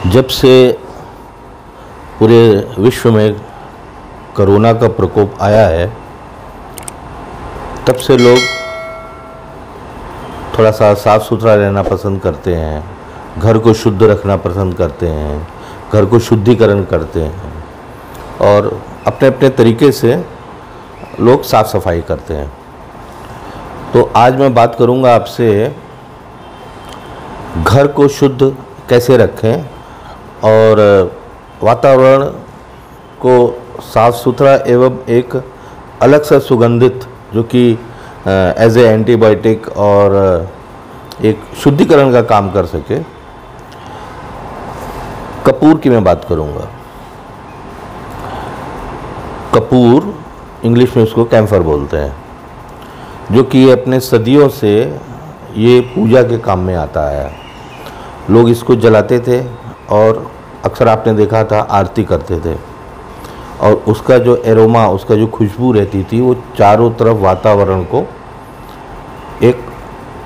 जब से पूरे विश्व में कोरोना का प्रकोप आया है, तब से लोग थोड़ा सा साफ़ सुथरा रहना पसंद करते हैं, घर को शुद्ध रखना पसंद करते हैं, घर को शुद्धिकरण करते हैं और अपने अपने तरीके से लोग साफ़ सफाई करते हैं। तो आज मैं बात करूंगा आपसे घर को शुद्ध कैसे रखें और वातावरण को साफ़ सुथरा एवं एक अलग सा सुगंधित, जो कि एज ए एंटीबायोटिक और एक शुद्धिकरण का काम कर सके। कपूर की मैं बात करूंगा। कपूर, इंग्लिश में उसको कैम्फर बोलते हैं, जो कि अपने सदियों से ये पूजा के काम में आता है। लोग इसको जलाते थे और अक्सर आपने देखा था आरती करते थे, और उसका जो एरोमा, उसका जो खुशबू रहती थी, वो चारों तरफ वातावरण को एक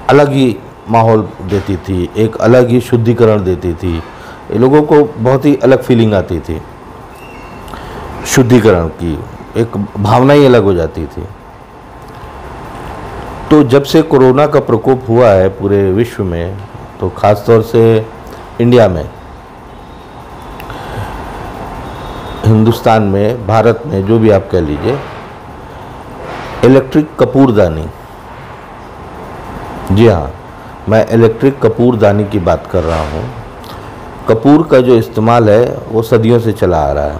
अलग ही माहौल देती थी, एक अलग ही शुद्धिकरण देती थी। ये लोगों को बहुत ही अलग फीलिंग आती थी, शुद्धिकरण की एक भावना ही अलग हो जाती थी। तो जब से कोरोना का प्रकोप हुआ है पूरे विश्व में, तो ख़ास तौर से इंडिया में, हिंदुस्तान में, भारत में, जो भी आप कह लीजिए, इलेक्ट्रिक कपूरदानी, जी हाँ, मैं इलेक्ट्रिक कपूरदानी की बात कर रहा हूँ। कपूर का जो इस्तेमाल है वो सदियों से चला आ रहा है,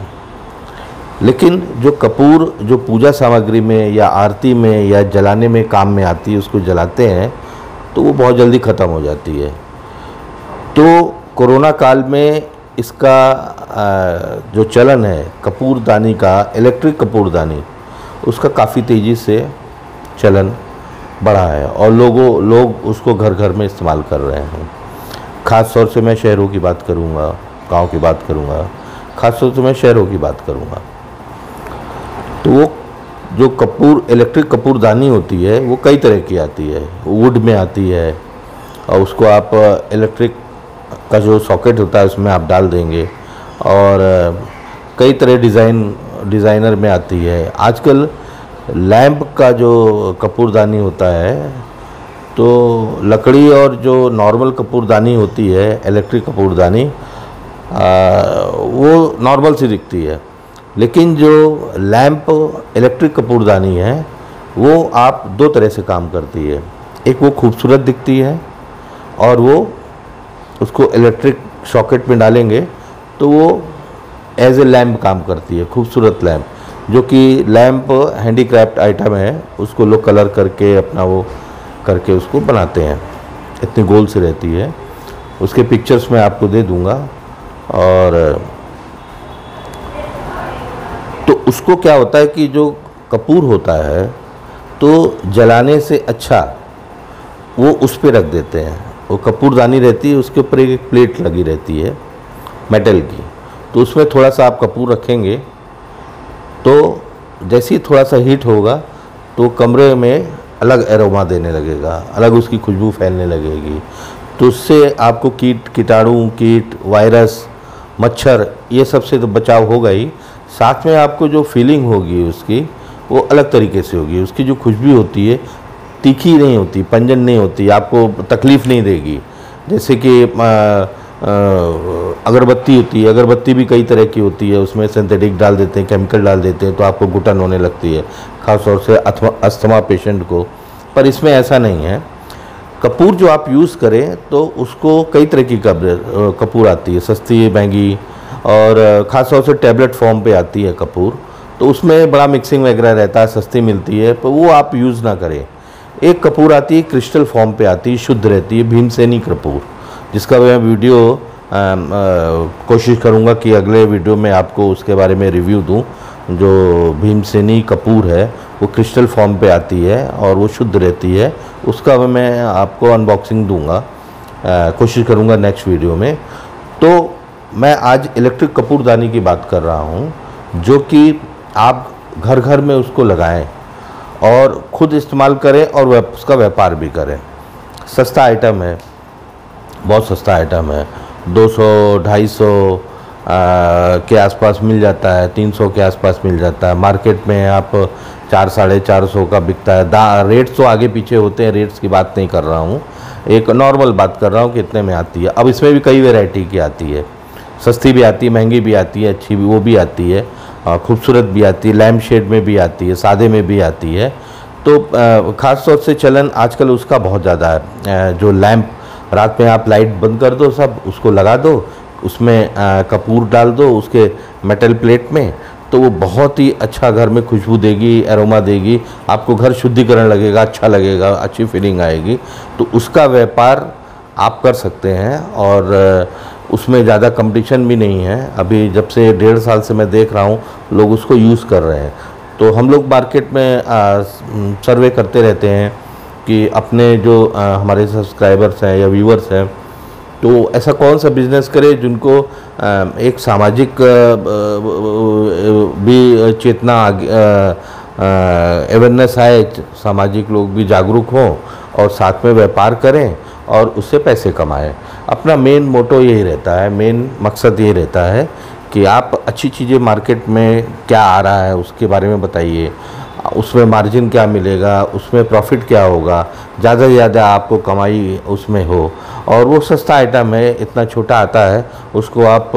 लेकिन जो कपूर जो पूजा सामग्री में या आरती में या जलाने में काम में आती है, उसको जलाते हैं तो वो बहुत जल्दी ख़त्म हो जाती है। तो कोरोना काल में इसका जो चलन है कपूरदानी का, इलेक्ट्रिक कपूरदानी, उसका काफ़ी तेज़ी से चलन बढ़ा है और लोग उसको घर घर में इस्तेमाल कर रहे हैं। ख़ास तौर से मैं शहरों की बात करूँगा, गांव की बात करूँगा, ख़ास तौर से मैं शहरों की बात करूँगा। तो वो जो इलेक्ट्रिक कपूरदानी होती है वो कई तरह की आती है। वुड में आती है और उसको आप इलेक्ट्रिक का जो सॉकेट होता है उसमें आप डाल देंगे, और कई तरह डिज़ाइनर में आती है। आजकल लैंप का जो कपूरदानी होता है, तो लकड़ी और जो नॉर्मल कपूरदानी होती है, इलेक्ट्रिक कपूरदानी, वो नॉर्मल सी दिखती है, लेकिन जो लैंप इलेक्ट्रिक कपूरदानी है वो आप दो तरह से काम करती है। एक वो खूबसूरत दिखती है, और वो उसको इलेक्ट्रिक सॉकेट में डालेंगे तो वो एज ए लैंप काम करती है, खूबसूरत लैंप, जो कि लैंप हैंडीक्राफ्ट आइटम है, उसको लोग कलर करके अपना वो करके उसको बनाते हैं। इतनी गोल से रहती है, उसके पिक्चर्स मैं आपको दे दूंगा। और तो उसको क्या होता है कि जो कपूर होता है तो जलाने से अच्छा वो उस पर रख देते हैं। वो कपूरदानी रहती है, उसके ऊपर एक प्लेट लगी रहती है मेटल की, तो उसमें थोड़ा सा आप कपूर रखेंगे तो जैसे ही थोड़ा सा हीट होगा तो कमरे में अलग एरोमा देने लगेगा, अलग उसकी खुशबू फैलने लगेगी। तो उससे आपको कीट, वायरस, मच्छर, ये सब से तो बचाव होगा ही, साथ में आपको जो फीलिंग होगी उसकी वो अलग तरीके से होगी। उसकी जो खुशबू होती है तीखी नहीं होती, पंजन नहीं होती, आपको तकलीफ़ नहीं देगी। जैसे कि अगरबत्ती होती है, अगरबत्ती भी कई तरह की होती है, उसमें सिंथेटिक डाल देते हैं, केमिकल डाल देते हैं, तो आपको घुटन होने लगती है, ख़ासतौर से अस्थमा पेशेंट को। पर इसमें ऐसा नहीं है। कपूर जो आप यूज़ करें तो उसको कई तरह की कपूर आती है, सस्ती, महंगी, और ख़ासतौर से टैबलेट फॉर्म पे आती है कपूर, तो उसमें बड़ा मिक्सिंग वगैरह रहता है, सस्ती मिलती है, पर वो आप यूज़ ना करें। एक कपूर आती है क्रिस्टल फॉर्म पे आती है, शुद्ध रहती है, भीमसेनी कपूर, जिसका मैं वीडियो कोशिश करूँगा कि अगले वीडियो में आपको उसके बारे में रिव्यू दूँ। जो भीमसेनी कपूर है वो क्रिस्टल फॉर्म पे आती है और वो शुद्ध रहती है, उसका मैं आपको अनबॉक्सिंग दूंगा, कोशिश करूँगा नेक्स्ट वीडियो में। तो मैं आज इलेक्ट्रिक कपूरदानी की बात कर रहा हूँ, जो कि आप घर घर में उसको लगाएं और ख़ुद इस्तेमाल करें और उसका व्यापार भी करें। सस्ता आइटम है, बहुत सस्ता आइटम है, 200 250 के आसपास मिल जाता है, 300 के आसपास मिल जाता है। मार्केट में आप 400 साढ़े 400 का बिकता है। रेट्स तो आगे पीछे होते हैं, रेट्स की बात नहीं कर रहा हूँ, एक नॉर्मल बात कर रहा हूँ कि इतने में आती है। अब इसमें भी कई वैरायटी की आती है, सस्ती भी आती है, महंगी भी आती है, अच्छी भी वो भी आती है, खूबसूरत भी आती है, लैम्प शेड में भी आती है, सादे में भी आती है। तो ख़ास तौर से चलन आजकल उसका बहुत ज़्यादा है। जो लैम्प रात में आप लाइट बंद कर दो, सब उसको लगा दो, उसमें कपूर डाल दो उसके मेटल प्लेट में, तो वो बहुत ही अच्छा घर में खुशबू देगी, एरोमा देगी, आपको घर शुद्धिकरण लगेगा, अच्छा लगेगा, अच्छी फीलिंग आएगी। तो उसका व्यापार आप कर सकते हैं और उसमें ज़्यादा कंपटीशन भी नहीं है। अभी जब से 1.5 साल से मैं देख रहा हूँ लोग उसको यूज़ कर रहे हैं। तो हम लोग मार्केट में सर्वे करते रहते हैं कि अपने जो हमारे सब्सक्राइबर्स हैं या व्यूअर्स हैं, तो ऐसा कौन सा बिज़नेस करे जिनको एक सामाजिक भी चेतना अवेयरनेस आए, सामाजिक लोग भी जागरूक हों और साथ में व्यापार करें और उससे पैसे कमाएं। अपना मेन मोटो यही रहता है, मेन मकसद यही रहता है कि आप अच्छी चीज़ें मार्केट में क्या आ रहा है उसके बारे में बताइए, उसमें मार्जिन क्या मिलेगा, उसमें प्रॉफिट क्या होगा, ज़्यादा से ज़्यादा आपको कमाई उसमें हो। और वो सस्ता आइटम है, इतना छोटा आता है, उसको आप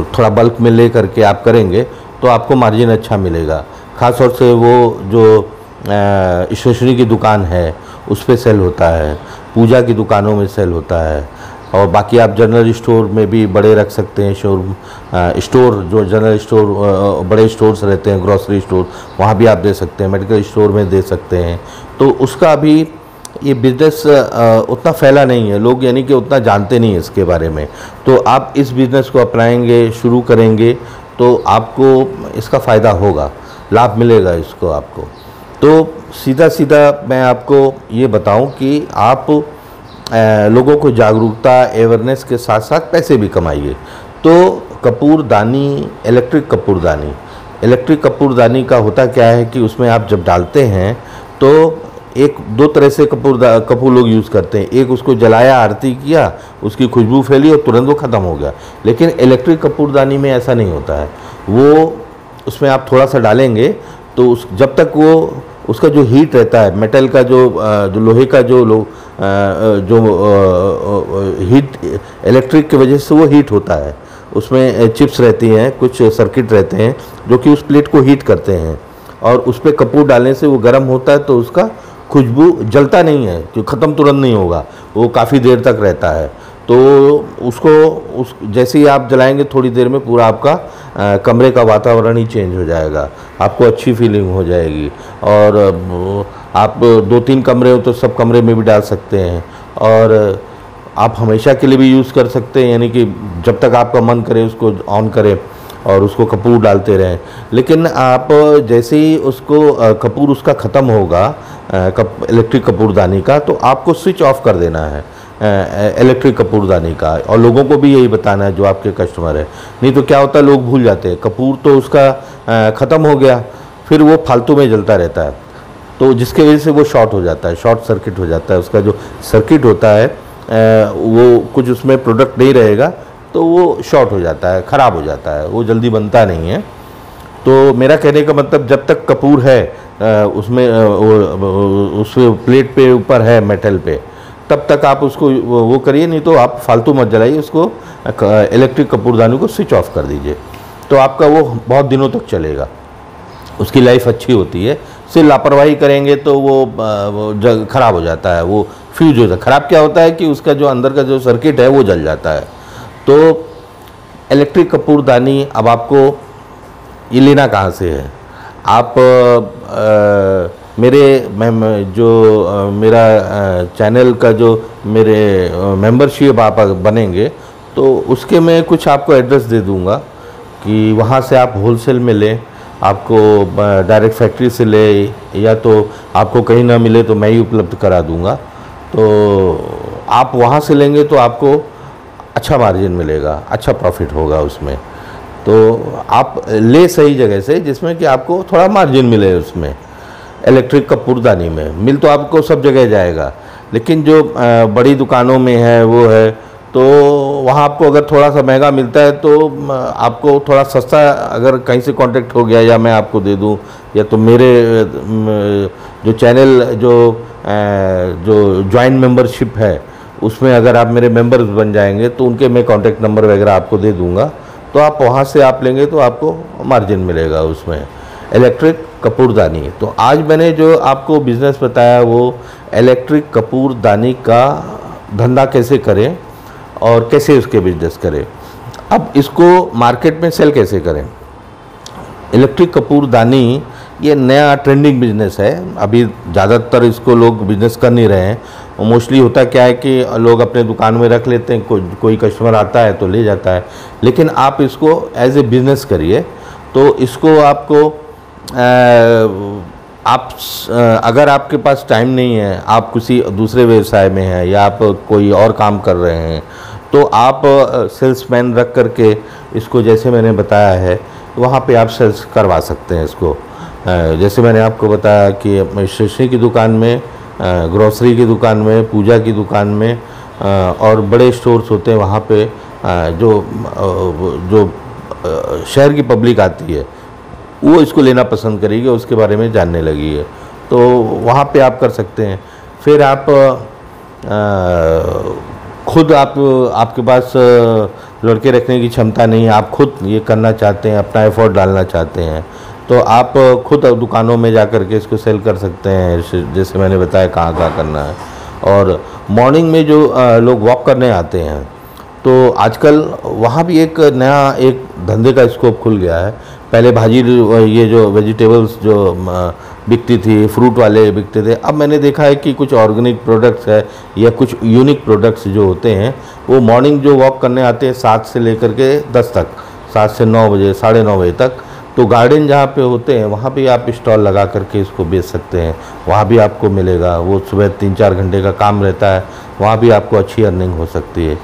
थोड़ा बल्क में ले करके आप करेंगे तो आपको मार्जिन अच्छा मिलेगा। ख़ास तौर से वो जो स्टेशनरी की दुकान है उस पर सेल होता है, पूजा की दुकानों में सेल होता है, और बाकी आप जनरल स्टोर में भी बड़े रख सकते हैं। स्टोर जो जनरल स्टोर बड़े स्टोर्स रहते हैं, ग्रॉसरी स्टोर, वहाँ भी आप दे सकते हैं, मेडिकल स्टोर में दे सकते हैं। तो उसका भी ये बिज़नेस उतना फैला नहीं है, लोग यानी कि उतना जानते नहीं है इसके बारे में। तो आप इस बिज़नेस को अपनाएंगे, शुरू करेंगे तो आपको इसका फ़ायदा होगा, लाभ मिलेगा इसको आपको। तो सीधा सीधा मैं आपको ये बताऊं कि आप लोगों को जागरूकता, अवेयरनेस के साथ साथ पैसे भी कमाइए। तो कपूरदानी, इलेक्ट्रिक कपूरदानी का होता क्या है कि उसमें आप जब डालते हैं तो एक दो तरह से कपूर लोग यूज़ करते हैं। एक उसको जलाया, आरती किया, उसकी खुशबू फैली और तुरंत वो ख़त्म हो गया। लेकिन इलेक्ट्रिक कपूरदानी में ऐसा नहीं होता है। वो उसमें आप थोड़ा सा डालेंगे तो जब तक वो उसका जो हीट रहता है, मेटल का जो लोहे का जो हीट, इलेक्ट्रिक की वजह से वो हीट होता है, उसमें चिप्स रहती हैं, कुछ सर्किट रहते हैं जो कि उस प्लेट को हीट करते हैं, और उस पर कपूर डालने से वो गर्म होता है तो उसका खुशबू जलता नहीं है, कि ख़त्म तुरंत नहीं होगा, वो काफ़ी देर तक रहता है। तो उसको जैसे ही आप जलाएंगे थोड़ी देर में पूरा आपका कमरे का वातावरण ही चेंज हो जाएगा, आपको अच्छी फीलिंग हो जाएगी। और आप 2-3 कमरे हो तो सब कमरे में भी डाल सकते हैं, और आप हमेशा के लिए भी यूज़ कर सकते हैं, यानी कि जब तक आपका मन करे उसको ऑन करें और उसको कपूर डालते रहें। लेकिन आप जैसे ही उसको कपूर उसका ख़त्म होगा, इलेक्ट्रिक कपूरदानी का, तो आपको स्विच ऑफ कर देना है इलेक्ट्रिक कपूरदानी का, और लोगों को भी यही बताना है जो आपके कस्टमर है। नहीं तो क्या होता है, लोग भूल जाते हैं, कपूर तो उसका ख़त्म हो गया, फिर वो फालतू में जलता रहता है, तो जिसकी वजह से वो शॉर्ट हो जाता है, शॉर्ट सर्किट हो जाता है। उसका जो सर्किट होता है वो कुछ उसमें प्रोडक्ट नहीं रहेगा तो वो शॉर्ट हो जाता है, ख़राब हो जाता है, वो जल्दी बनता नहीं है। तो मेरा कहने का मतलब, जब तक कपूर है उसमें उस प्लेट पे ऊपर है मेटल पे, तब तक आप उसको वो करिए, नहीं तो आप फालतू मत जलाइए उसको। इलेक्ट्रिक कपूरदानी को स्विच ऑफ कर दीजिए, तो आपका वो बहुत दिनों तक चलेगा, उसकी लाइफ अच्छी होती है। सिर्फ लापरवाही करेंगे तो वो ख़राब हो जाता है, वो फ्यूज हो जाता है। ख़राब क्या होता है कि उसका जो अंदर का जो सर्किट है वो जल जाता है। तो इलेक्ट्रिक कपूरदानी अब आपको ये लेना कहाँ से है? आप मेरा चैनल का जो मेरे मेंबरशिप आप बनेंगे तो उसके मैं कुछ आपको एड्रेस दे दूँगा कि वहाँ से आप होलसेल में लें, आपको डायरेक्ट फैक्ट्री से ले, या तो आपको कहीं ना मिले तो मैं ही उपलब्ध करा दूँगा। तो आप वहाँ से लेंगे तो आपको अच्छा मार्जिन मिलेगा, अच्छा प्रॉफिट होगा उसमें। तो आप ले सही जगह से जिसमें कि आपको थोड़ा मार्जिन मिले उसमें। इलेक्ट्रिक कपूरदानी में मिल तो आपको सब जगह जाएगा, लेकिन जो बड़ी दुकानों में है वो है, तो वहाँ आपको अगर थोड़ा सा महंगा मिलता है तो आपको थोड़ा सस्ता अगर कहीं से कांटेक्ट हो गया या मैं आपको दे दूँ, या तो मेरे जो चैनल जो ज्वाइंट मेंबरशिप है उसमें अगर आप मेरे मेंबर्स बन जाएंगे तो उनके मैं कांटेक्ट नंबर वगैरह आपको दे दूंगा, तो आप वहाँ से आप लेंगे तो आपको मार्जिन मिलेगा उसमें। इलेक्ट्रिक कपूरदानी, तो आज मैंने जो आपको बिज़नेस बताया वो इलेक्ट्रिक कपूरदानी का धंधा कैसे करें और कैसे उसके बिजनेस करें। अब इसको मार्केट में सेल कैसे करें। इलेक्ट्रिक कपूरदानी ये नया ट्रेंडिंग बिजनेस है, अभी ज़्यादातर इसको लोग बिजनेस कर नहीं रहे हैं। मोस्टली होता क्या है कि लोग अपने दुकान में रख लेते हैं, कोई कस्टमर आता है तो ले जाता है, लेकिन आप इसको एज ए बिज़नेस करिए। तो इसको आपको अगर आपके पास टाइम नहीं है, आप किसी दूसरे व्यवसाय में हैं या आप कोई और काम कर रहे हैं, तो आप सेल्समैन रख करके इसको, जैसे मैंने बताया है, वहाँ पे आप सेल्स करवा सकते हैं इसको। जैसे मैंने आपको बताया कि स्टेशनरी की दुकान में, ग्रोसरी की दुकान में, पूजा की दुकान में और बड़े स्टोर्स होते हैं वहाँ पे जो शहर की पब्लिक आती है वो इसको लेना पसंद करेगी, उसके बारे में जानने लगी है, तो वहाँ पे आप कर सकते हैं। फिर आप खुद आपके पास लड़के रखने की क्षमता नहीं है, आप खुद ये करना चाहते हैं, अपना एफर्ट डालना चाहते हैं, तो आप खुद दुकानों में जा कर के इसको सेल कर सकते हैं, जैसे मैंने बताया कहाँ करना है। और मॉर्निंग में जो लोग वॉक करने आते हैं, तो आजकल वहाँ भी एक नया धंधे का स्कोप खुल गया है। पहले भाजी, ये जो वेजिटेबल्स जो बिकती थी, फ्रूट वाले बिकते थे, अब मैंने देखा है कि कुछ ऑर्गेनिक प्रोडक्ट्स है या कुछ यूनिक प्रोडक्ट्स जो होते हैं वो मॉर्निंग जो वॉक करने आते हैं 7 से लेकर के 10 तक, 7 से 9 बजे, 9:30 बजे तक, तो गार्डन जहाँ पे होते हैं वहाँ भी आप स्टॉल लगा करके इसको बेच सकते हैं, वहाँ भी आपको मिलेगा। वो सुबह 3-4 घंटे का काम रहता है, वहाँ भी आपको अच्छी अर्निंग हो सकती है।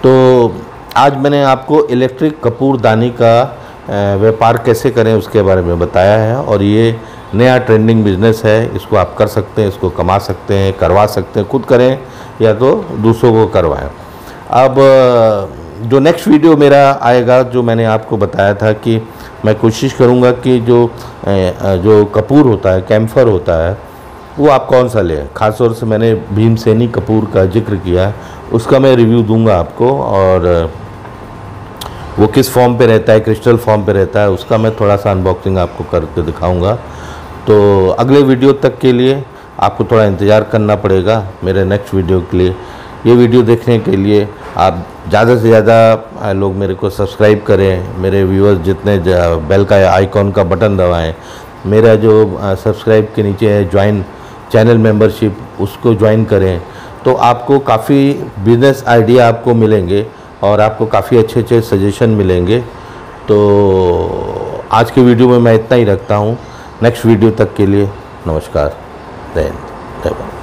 तो आज मैंने आपको इलेक्ट्रिक कपूरदानी का व्यापार कैसे करें उसके बारे में बताया है, और ये नया ट्रेंडिंग बिजनेस है, इसको आप कर सकते हैं, इसको कमा सकते हैं, करवा सकते हैं, खुद करें या तो दूसरों को करवाएं। अब जो नेक्स्ट वीडियो मेरा आएगा, जो मैंने आपको बताया था कि मैं कोशिश करूंगा कि जो कपूर होता है, कैम्फर होता है, वो आप कौन सा लें। ख़ासतौर से मैंने भीमसेनी कपूर का जिक्र किया, उसका मैं रिव्यू दूंगा आपको, और वो किस फॉर्म पे रहता है, क्रिस्टल फॉर्म पे रहता है, उसका मैं थोड़ा सा अनबॉक्सिंग आपको करके दिखाऊंगा। तो अगले वीडियो तक के लिए आपको थोड़ा इंतज़ार करना पड़ेगा मेरे नेक्स्ट वीडियो के लिए। ये वीडियो देखने के लिए आप ज़्यादा से ज़्यादा लोग मेरे को सब्सक्राइब करें, मेरे व्यूअर्स जितने बेल का आइकॉन का बटन दबाएं, मेरा जो सब्सक्राइब के नीचे है ज्वाइन चैनल मेंबरशिप, उसको ज्वाइन करें, तो आपको काफ़ी बिजनेस आइडिया आपको मिलेंगे और आपको काफ़ी अच्छे अच्छे सजेशन मिलेंगे। तो आज की वीडियो में मैं इतना ही रखता हूँ। नेक्स्ट वीडियो तक के लिए नमस्कार, जय हिंद, जय भारत।